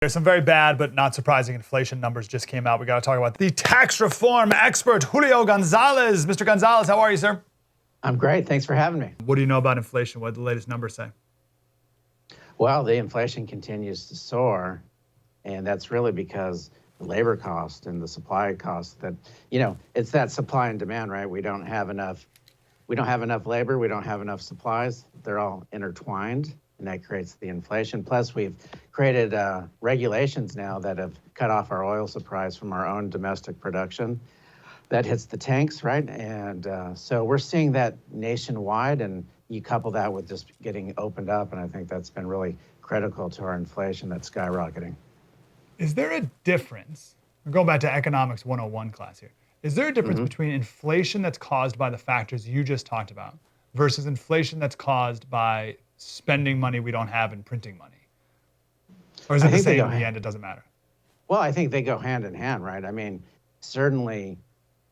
There's some very bad but not surprising inflation numbers just came out. We got to talk about the tax reform expert, Julio Gonzalez. Mr. Gonzalez, how are you, sir? I'm great. Thanks for having me. What do you know about inflation? What did the latest numbers say? Well, the inflation continues to soar, and that's really because the labor cost and the supply cost that, it's that supply and demand, right? We don't have enough labor, we don't have enough supplies. They're all intertwined, and that creates the inflation. Plus, we've created regulations now that have cut off our oil supplies from our own domestic production. That hits the tanks, right? And so we're seeing that nationwide, and you couple that with just getting opened up, and I think that's been really critical to our inflation that's skyrocketing. Is there a difference? We're going back to economics 101 class here. Is there a difference between inflation that's caused by the factors you just talked about versus inflation that's caused by spending money we don't have and printing money? Or is it the same in the end, it doesn't matter? Well, I think they go hand in hand, right? I mean, certainly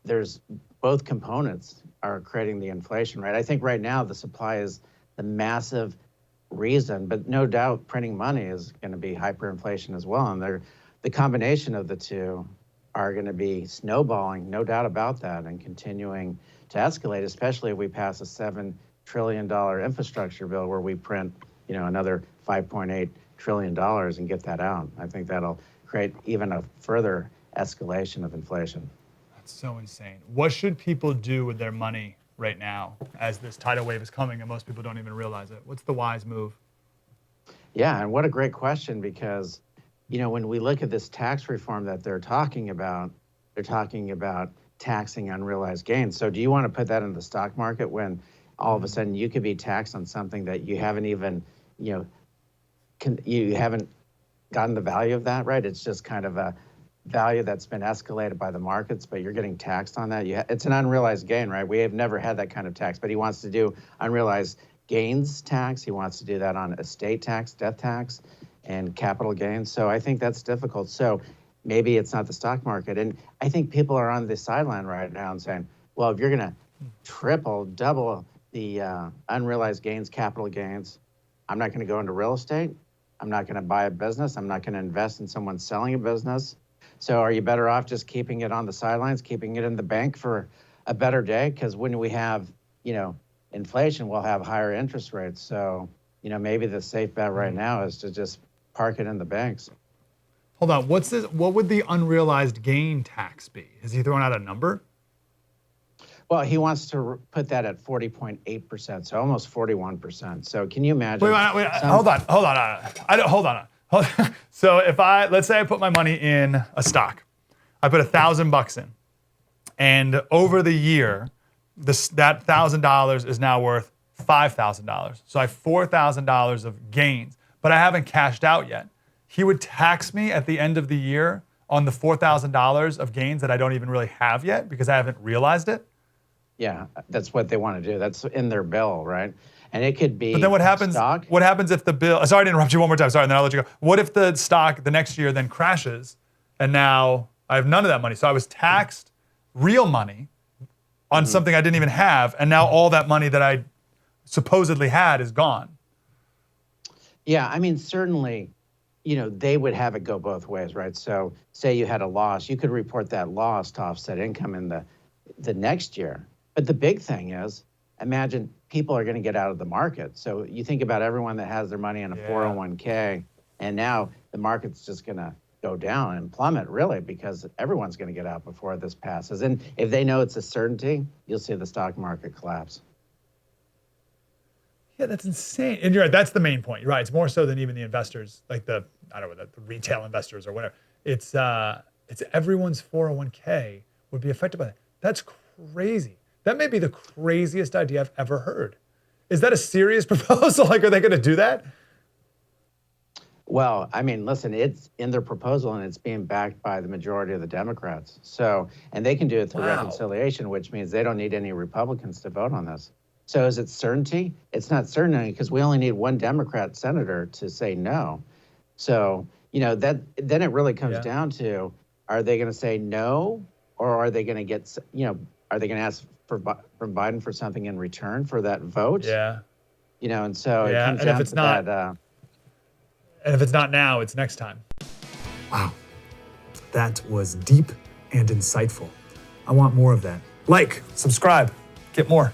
there's both components are creating the inflation, right? I think right now the supply is the massive reason, but no doubt printing money is going to be hyperinflation as well. And the combination of the two are going to be snowballing, no doubt about that, and continuing to escalate, especially if we pass a $7 trillion infrastructure bill where we print, another $5.8 trillion and get that out. I think that'll create even a further escalation of inflation. That's so insane. What should people do with their money right now as this tidal wave is coming and most people don't even realize it? What's the wise move? Yeah, and what a great question, because when we look at this tax reform that they're talking about taxing unrealized gains. So do you want to put that in the stock market when all of a sudden you could be taxed on something that you haven't even, you haven't gotten the value of that, right? It's just kind of a value that's been escalated by the markets, but you're getting taxed on that. It's an unrealized gain, right? We have never had that kind of tax, but he wants to do unrealized gains tax. He wants to do that on estate tax, death tax, and capital gains. So I think that's difficult. So maybe it's not the stock market. And I think people are on the sideline right now and saying, well, if you're going to double the unrealized gains, capital gains, I'm not going to go into real estate. I'm not going to buy a business. I'm not going to invest in someone selling a business. So are you better off just keeping it on the sidelines, keeping it in the bank for a better day? Because when we have, inflation, we'll have higher interest rates. So, maybe the safe bet right now is to just park it in the banks. Hold on. What would the unrealized gain tax be? Has he thrown out a number? Well, he wants to put that at 40.8%, so almost 41%. So can you imagine? Wait, hold on. So let's say I put my money in a stock. I put $1,000 in. And over the year, that $1,000 is now worth $5,000. So I have $4,000 of gains, but I haven't cashed out yet. He would tax me at the end of the year on the $4,000 of gains that I don't even really have yet because I haven't realized it. Yeah, that's what they want to do. That's in their bill, right? And it could be. But then what happens? Stock. What happens if the bill? Sorry to interrupt you one more time. Sorry, and then I'll let you go. What if the stock the next year then crashes, and now I have none of that money? So I was taxed real money on something I didn't even have, and now all that money that I supposedly had is gone. Yeah, I mean, certainly, they would have it go both ways, right? So say you had a loss, you could report that loss to offset income in the next year. But the big thing is, imagine people are going to get out of the market. So you think about everyone that has their money in a 401k, and now the market's just going to go down and plummet, really, because everyone's going to get out before this passes. And if they know it's a certainty, you'll see the stock market collapse. Yeah, that's insane. And you're right, that's the main point. You're right. It's more so than even the investors, like the retail investors or whatever. It's everyone's 401k would be affected by that. That's crazy. That may be the craziest idea I've ever heard. Is that a serious proposal? Like, are they going to do that? Well, I mean, listen, it's in their proposal and it's being backed by the majority of the Democrats. So, and they can do it through reconciliation, which means they don't need any Republicans to vote on this. So is it certainty? It's not certainty because we only need one Democrat senator to say no. So, then it really comes down to, are they going to say no, or are they going to get, are they going to ask from Biden for something in return for that vote? Yeah. And so it comes down to that. And if it's not now, it's next time. Wow, that was deep and insightful. I want more of that. Like, subscribe, get more.